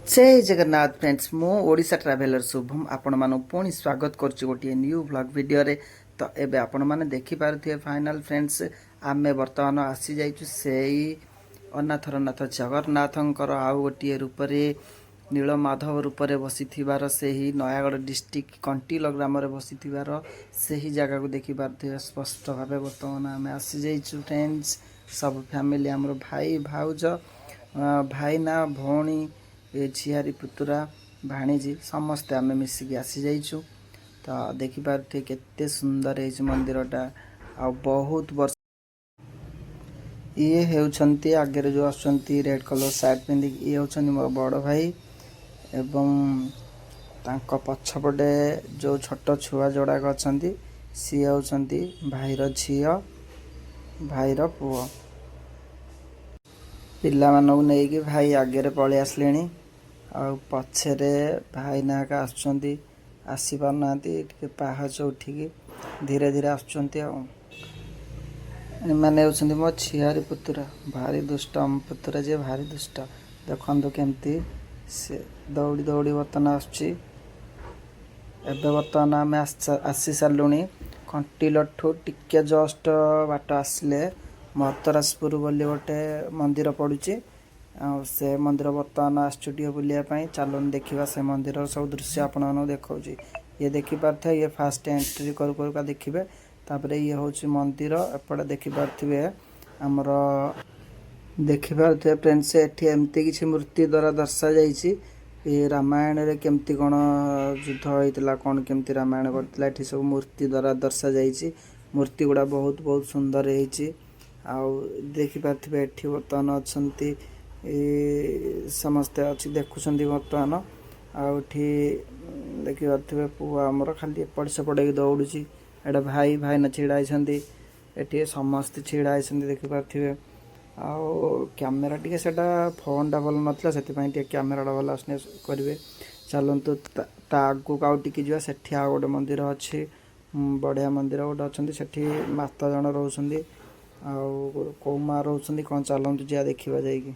जय जगन्नाथ फ्रेंड्स मु ओडिशा ट्रैवलर शुभम आपण मान पुणी स्वागत करछि गोटे न्यू व्लॉग वीडियो रे। तो एबे आपण माने देखि पारुथिए फाइनल फ्रेंड्स आमे वर्तमान आसी जाइछु सेई अनाथरनाथ जगन्नाथंकर आउ गोटे रूप रे नीलमाधव रूप रे बसिथिबार सेही नयागढ़ डिस्ट्रिक्ट कंटील ग्राम रे बसिथिबार सेही जगह को देखि पारुथिए स्पष्ट भाबे वर्तमान आमे आसी जाइछु फ्रेंड्स। सब फैमिली हमर भाई भाउज भाई ना भौणी झियारी पुतुरा भाणीजी समस्ते आम मिसिकी आसी जाइछु। तो देखिपे केते सुंदर है मंदिरटा आ बहुत वर्ष ये होउछंती आगे जो आसुछंती रेड कलर शर्ट पिंधि ये होउछंती मोर बड़ भाई एवं तांको पछपटे जो छोट छुआ जोड़ाक अछंती सी होउछंती भाईर झियो भाईर पुओ पिला मानू नेकी भाई आगे पलि आसलेनी आ पछरे भाई नाका आसुछंती आसी पारना पाहाच उठिकी धीरे धीरे आसुछंती माने होउछंती मो छियारी पुतुरा भारी दुष्ट पुतुरा जे भारी दुष्ट देखंतु केमती से दौड़ी दौड़ी बर्तन आसुची। एबे बर्तमान आम आसी सारूनी कंटीलठू टिके जस्ट बाट आसले महतराजपुर बोली गोटे मंदिर पड़ुची से मंदिर बर्तमान आसुटिए बुलियापाई चलन देखा से मंदिर सब दृश्य आपण देखा ये देखिपे ये फास्ट एंट्री करुका देखिए तापर ये हूँ मंदिर एपटे देखिपे आमर देखिपे फ्रेंड्स एटी एमती किसी मूर्ति द्वारा दर्शा जाइए रामायण रे केमती कौन युद्ध होता कौन केमती रामायण करता ये सब मूर्ति द्वारा दर्शा जाइए मूर्ति गुड़ा बहुत बहुत सुंदर देखिपे एटी बर्तमान अच्छा समस्ते अच्छी देखुं बर्तमान आठी देखिपे पुआ आमर खाली एपट सेपट दौड़ी एटा भाई भाई ना छिड़ा ये समस्ते छिड़ा देखिपे आमेरा टी से फोनटा भल नाला से कैमेरा भल आसने करेंगे चलतु आगू आउ टी जा से गोटे मंदिर अच्छी बढ़िया मंदिर गोटे अच्छा से माता जन रोच कौ माँ रोच कौन चलतु जा देखा जाइए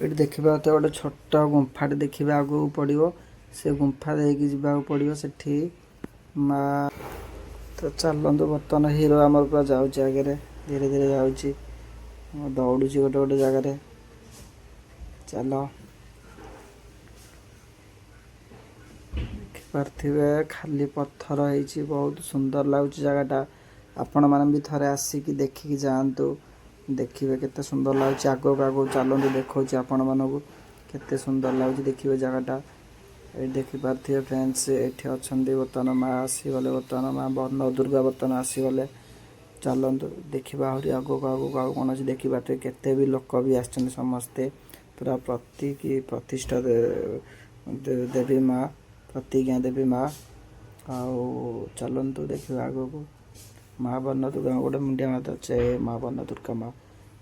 ये देखा गोटे छोट गुंफाटे देखिए आगू पड़ो से गुंफा देकी जावाक पड़ो से माँ तो चलतु बर्तमान हीरो आमर पूरा जाऊँच आगे धीरे धीरे जाऊँगी दौड़ू गोटे गोटे जगार चल देखिपे खाली पत्थर है बहुत सुंदर लगुच जगटा आपण मैंने भी थे आसिकी देखिकी जातु देखिए केते सुंदर लगुच आग आग चलते देखा आपण मानक केते सुंदर लगुच देखिए जगटा ये देखिपे फ्रेंड्स ये अच्छा बर्तमान माँ आसीगले बर्तमान माँ बर्ण दुर्गा बर्तमान आसीगले चलतु देखा आहरी आग आग आग कौन अच्छे देखिपे केते भी लोक भी आसते समस्ते पूरा प्रतिष्ठा देवी माँ प्रतिज्ञा देवी माँ चलतु देखा आग को माँ बर्ण दुर्गा गोटे मुंडिया माता अच्छे माँ बर्ण दुर्गा माँ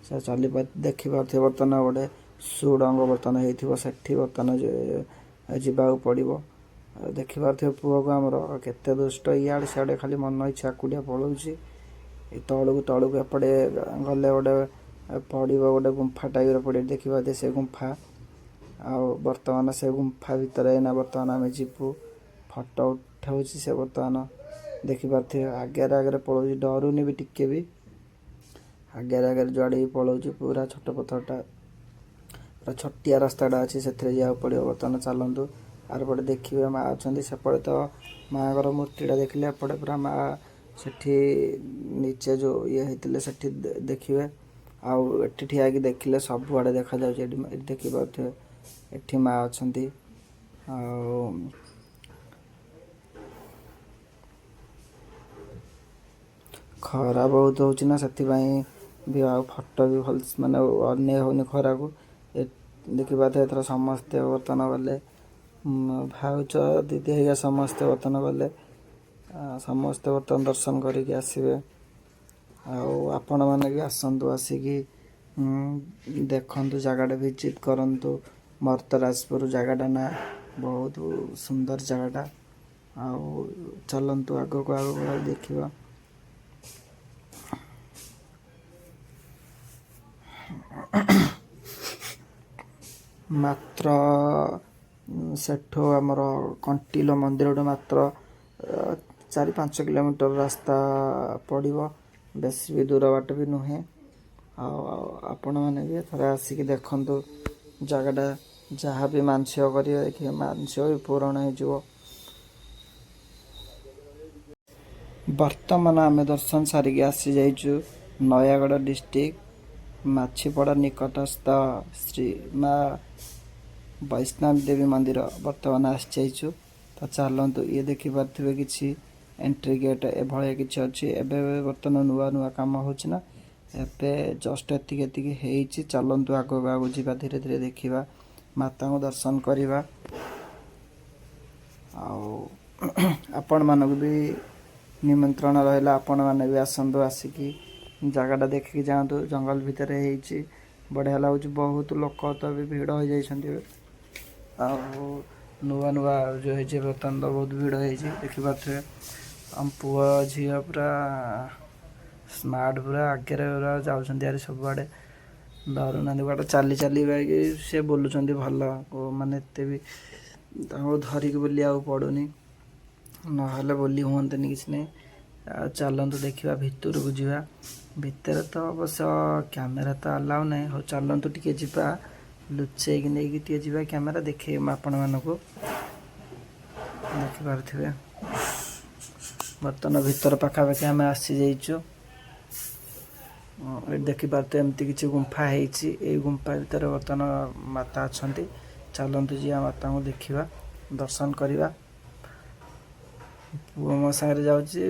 से चली देखिपे बर्तमान गोटे सुड़ंग बर्तमान होती बर्तमान जावाक पड़ो देखिपे पुओ को आमर केते दुष्ट इे सियाड़े खाली मन इच्छा एकुटिया पलाऊँगी तौक एपटे गले गोटे पड़ो गोटे गुंफा टाइप पड़े देखिपे से गुंफा बर्तमान से गुंफा भितर एना बर्तमान आम जीवु फटो उठाऊँ से बर्तमान देखिपे आगे आगे पलाऊँ डरुनी भी टिके भी आगे आगे जुआड़े भी पलाऊँ पूरा छोट पथरटा पूरा छोटिया रास्ताटा अच्छी से जावाक पड़ो बर्तमान चलतु आर पटे देखिए माँ अच्छा सेपटे तो माँ को मूर्तिटा देखिले एपटे पूरा माँ से नीचे जो ये होते से देखिए आउ ठिया देखिले सबुआड़े देखा जाए देखिपे ये माँ अच्छा खरा बहुत होना से भी फटो भी भल मानने अने होनी खरा को देखिपे एथर समस्ते बर्तमान गले भाउच दीदी है समस्ते बर्तमान गले समस्ते बर्तमान दर्शन करके आसवे आपण मैंने भी आसतु आसिकी देखु जगटा विजिट करूँ महतराजपुर जगटा ना बहुत सुंदर जगटा चलतु आग को आग देखा ମାତ୍ର ସେଠୁ ଆମର କଣ୍ଟିଲ ମନ୍ଦିରଠୁ ମାତ୍ର 4-5 କିଲୋମିଟର ରାସ୍ତା ପଡ଼ିବ, ବେଶୀ ବି ଦୂର ବାଟ ବି ନୁହେଁ। ଆଉ ଆପଣମାନେ ବି ଥରେ ଆସିକି ଦେଖନ୍ତୁ ଜାଗାଟା, ଯାହା ବି ମାନସିକ କରିବେ ଦେଖିବେ ମାନସିକ ବି ପୂରଣ ହେଇଯିବ। ବର୍ତ୍ତମାନ ଆମେ ଦର୍ଶନ ସାରିକି ଆସିଯାଇଛୁ ନୟାଗଡ଼ ଡିଷ୍ଟ୍ରିକ୍ଟ ମାଛିପଡ଼ା ନିକଟସ୍ଥ ଶ୍ରୀ ମା ବୈଷ୍ଣବ ଦେବୀ ମନ୍ଦିର ବର୍ତ୍ତମାନ ଆସିଯାଇଛୁ। ତ ଚାଲନ୍ତୁ, ଇଏ ଦେଖିପାରୁଥିବେ କିଛି ଏଣ୍ଟ୍ରି ଗେଟ୍ ଏଭଳିଆ କିଛି ଅଛି। ଏବେ ବର୍ତ୍ତମାନ ନୂଆ କାମ ହେଉଛି ନା, ଏବେ ଜଷ୍ଟ ଏତିକି ହେଇଛି। ଚାଲନ୍ତୁ ଆଗକୁ ଆଗକୁ ଯିବା, ଧୀରେ ଧୀରେ ଦେଖିବା, ମାତାଙ୍କୁ ଦର୍ଶନ କରିବା। ଆଉ ଆପଣମାନଙ୍କୁ ବି ନିମନ୍ତ୍ରଣ ରହିଲା, ଆପଣମାନେ ବି ଆସନ୍ତୁ, ଆସିକି ଜାଗାଟା ଦେଖିକି ଯାଆନ୍ତୁ। ଜଙ୍ଗଲ ଭିତରେ ହେଇଛି, ବଢ଼ିଆ ଲାଗୁଛି। ବହୁତ ଲୋକ ତ ବି ଭିଡ଼ ହୋଇଯାଇଛନ୍ତି ଏବେ। ଆଉ ନୂଆ ଯେଉଁ ହେଇଛି ବର୍ତ୍ତମାନ ତ ବହୁତ ଭିଡ଼ ହେଇଛି, ଦେଖିପାରୁଥିବେ। ଆମ ପୁଅ ଝିଅ ପୁରା ସ୍ମାର୍ଟ, ପୁରା ଆଗରେ ପୁରା ଯାଉଛନ୍ତି ଆରି ସବୁଆଡ଼େ, ଡରୁନାହାନ୍ତି। ଗୋଟେ ଚାଲି ବାଇକି ସେ ବୁଲୁଛନ୍ତି ଭଲ, ମାନେ ଏତେ ବି ତାଙ୍କୁ ଧରିକି ବୁଲିବାକୁ ପଡ଼ୁନି, ନହେଲେ ବୁଲି ହୁଅନ୍ତାନି କିଛି ନାହିଁ। ଆଉ ଚାଲନ୍ତୁ ଦେଖିବା, ଭିତରକୁ ଯିବା। ଭିତରେ ତ ଅବଶ୍ୟ କ୍ୟାମେରା ତ ଆଲାଉ ନାହିଁ। ହଉ ଚାଲନ୍ତୁ ଟିକେ ଯିବା, ଲୁଚେଇକି ନେଇକି ଟିକେ ଯିବା କ୍ୟାମେରା, ଦେଖେଇବି ଆପଣମାନଙ୍କୁ। ଦେଖିପାରୁଥିବେ ବର୍ତ୍ତମାନ ଭିତର ପାଖାପାଖି ଆମେ ଆସିଯାଇଛୁ। ଏଠି ଦେଖିପାରୁଥିବେ ଏମିତି କିଛି ଗୁମ୍ଫା ହେଇଛି। ଏଇ ଗୁମ୍ଫା ଭିତରେ ବର୍ତ୍ତମାନ ମାତା ଅଛନ୍ତି। ଚାଲନ୍ତୁ ଯିବା, ମାତାଙ୍କୁ ଦେଖିବା, ଦର୍ଶନ କରିବା। ପୁଅ ମୋ ସାଙ୍ଗରେ ଯାଉଛି,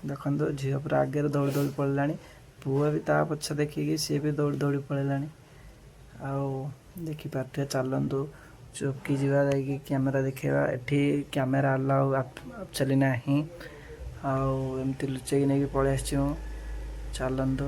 ଦେଖନ୍ତୁ ଝିଅ ପୁରା ଆଗରେ ଦୌଡ଼ି ପଳେଇଲାଣି। ପୁଅ ବି ତା ପଛ ଦେଖିକି ସିଏ ବି ଦୌଡ଼ି ପଳେଇଲାଣି। ଆଉ ଦେଖିପାରୁଥିବେ, ଚାଲନ୍ତୁ ଚୌକି ଯିବା, ଯାଇକି କ୍ୟାମେରା ଦେଖେଇବା। ଏଠି କ୍ୟାମେରା ଆଲାଉ ଆକ୍ଚୁଆଲି ନାହିଁ, ଆଉ ଏମିତି ଲୁଚେଇକି ନେଇକି ପଳେଇ ଆସିଛି ମୁଁ। ଚାଲନ୍ତୁ।